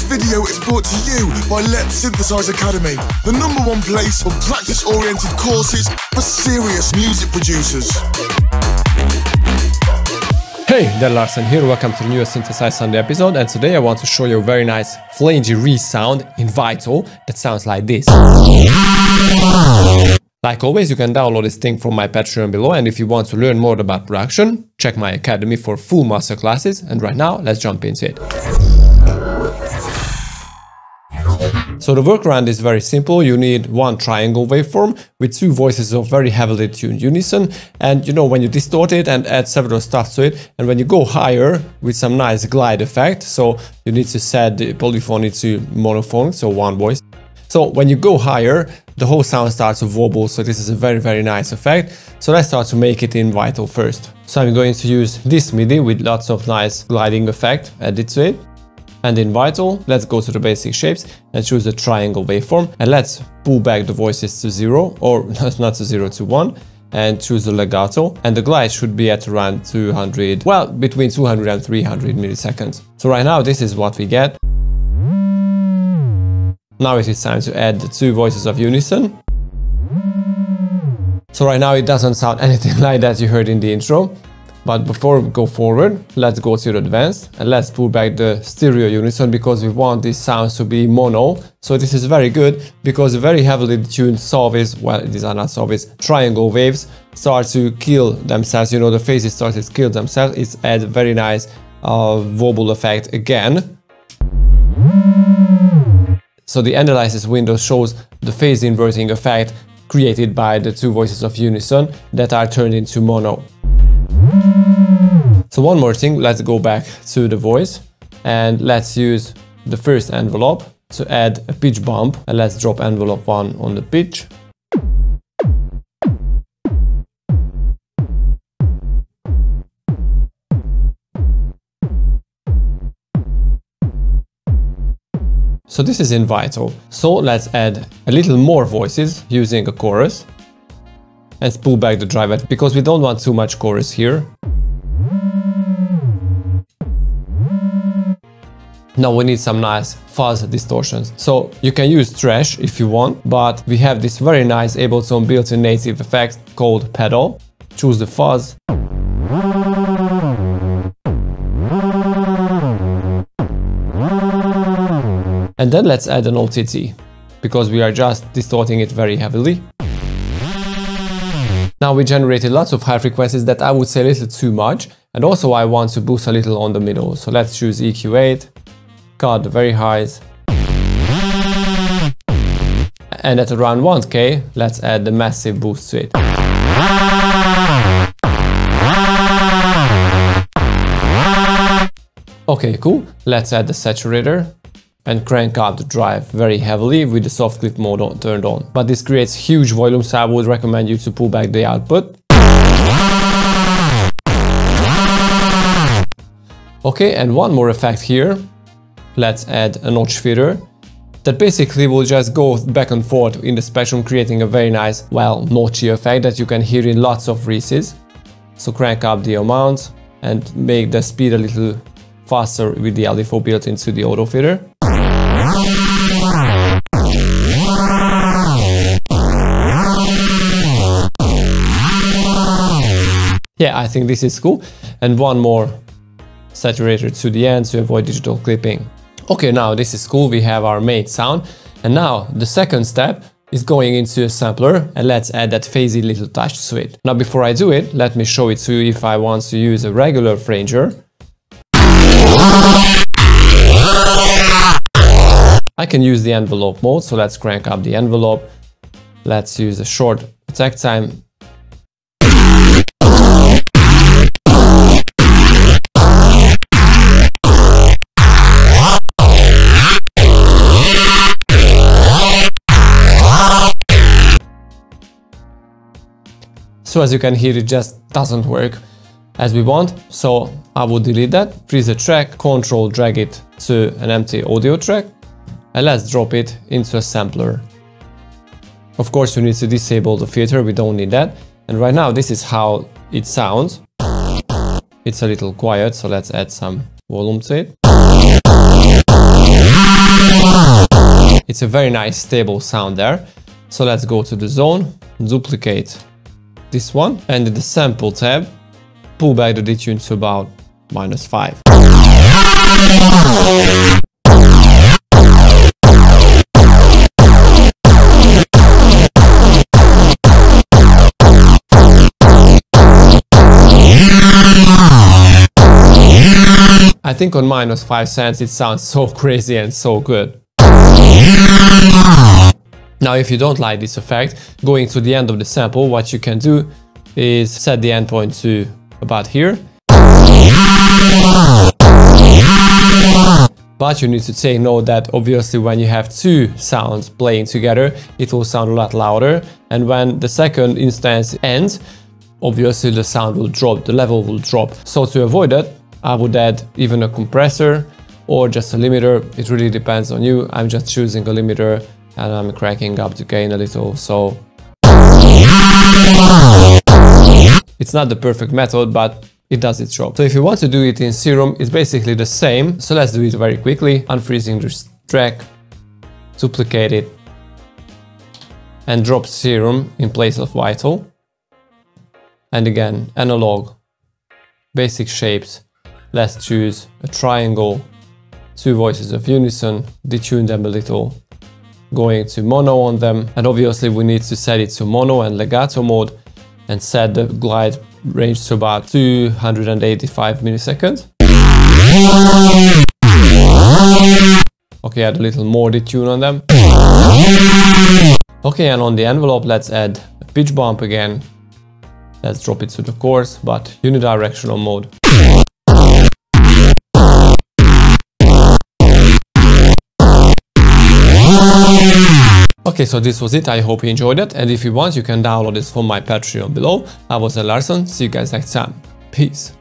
This video is brought to you by Letsynthesize Academy, the #1 place for practice-oriented courses for serious music producers. Hey, Letsyn here, welcome to the newest Synthesize Sunday episode, and today I want to show you a very nice Flangey Reese sound in Vital that sounds like this. Like always, you can download this thing from my Patreon below, and if you want to learn more about production, check my academy for full masterclasses, and right now, let's jump into it. So the workaround is very simple. You need one triangle waveform with two voices of very heavily tuned unison, and you know, when you distort it and add several stuff to it, and when you go higher with some nice glide effect, so you need to set the polyphony to monophone, so one voice. So when you go higher, the whole sound starts to wobble, so this is a very nice effect. So let's start to make it in Vital first. So I'm going to use this MIDI with lots of nice gliding effect added to it. And in Vital, let's go to the basic shapes and choose the triangle waveform, and let's pull back the voices to 0, or not to 0, to 1, and choose the legato, and the glide should be at around 200, well, between 200 and 300 milliseconds. So right now this is what we get. Now it is time to add the two voices of unison. So right now it doesn't sound anything like that you heard in the intro. But before we go forward, let's go to the advanced and let's pull back the stereo unison, because we want these sounds to be mono. So this is very good because the very heavily tuned solves, well, these are not solves, triangle waves start to kill themselves. You know, the phases start to kill themselves. It's add very nice wobble effect again. So the analysis window shows the phase inverting effect created by the two voices of unison that are turned into mono. So one more thing, let's go back to the voice and let's use the first envelope to add a pitch bump, and let's drop envelope 1 on the pitch. So this is in Vital. So let's add a little more voices using a chorus. Let's pull back the driver because we don't want too much chorus here. Now we need some nice fuzz distortions. So you can use trash if you want, but we have this very nice Ableton built-in native effect called pedal. Choose the fuzz. And then let's add an OTT, because we are just distorting it very heavily. Now we generated lots of high frequencies that I would say a little too much, and also I want to boost a little on the middle. So let's choose EQ8, cut the very highs, and at around 1K, let's add the massive boost to it. Okay, cool. Let's add the saturator and crank up the drive very heavily with the soft clip mode turned on. But this creates huge volume, so I would recommend you to pull back the output. Okay, and one more effect here. Let's add a notch filter that basically will just go back and forth in the spectrum, creating a very nice, well, notchy effect that you can hear in lots of Reeses. So crank up the amount and make the speed a little faster with the LFO built into the auto filter. Yeah, I think this is cool. And one more saturator to the end to avoid digital clipping. Okay, now this is cool. We have our main sound. And now the second step is going into a sampler, and let's add that phasey little touch to it. Now before I do it, let me show it to you if I want to use a regular flanger. I can use the envelope mode, so let's crank up the envelope. Let's use a short attack time. So as you can hear, it just doesn't work as we want, so I will delete that, freeze the track, control drag it to an empty audio track, and let's drop it into a sampler. Of course, you need to disable the filter, we don't need that. And right now, this is how it sounds. It's a little quiet, so let's add some volume to it. It's a very nice stable sound there. So let's go to the zone, duplicate this one, and in the sample tab, pull back the detune to about -5. I think on -5 cents it sounds so crazy and so good. Now if you don't like this effect, going to the end of the sample, what you can do is set the endpoint to about here. But you need to take note that obviously when you have two sounds playing together, it will sound a lot louder, and when the second instance ends, obviously the sound will drop, the level will drop. So to avoid that, I would add even a compressor or just a limiter. It really depends on you. I'm just choosing a limiter and I'm cracking up the gain a little, so it's not the perfect method, but it does its job. So if you want to do it in Serum, it's basically the same. So let's do it very quickly. Unfreezing this track, duplicate it, and drop Serum in place of Vital. And again, analog, basic shapes. Let's choose a triangle, two voices of unison, detune them a little, going to mono on them. And obviously we need to set it to mono and legato mode and set the glide range to about 285 milliseconds. Okay, add a little more detune on them. Okay, and on the envelope, let's add a pitch bump again. Let's drop it to the chorus, but unidirectional mode. Okay, so this was it. I hope you enjoyed it, and if you want, you can download this from my Patreon below. I was Larson. See you guys next time. Peace.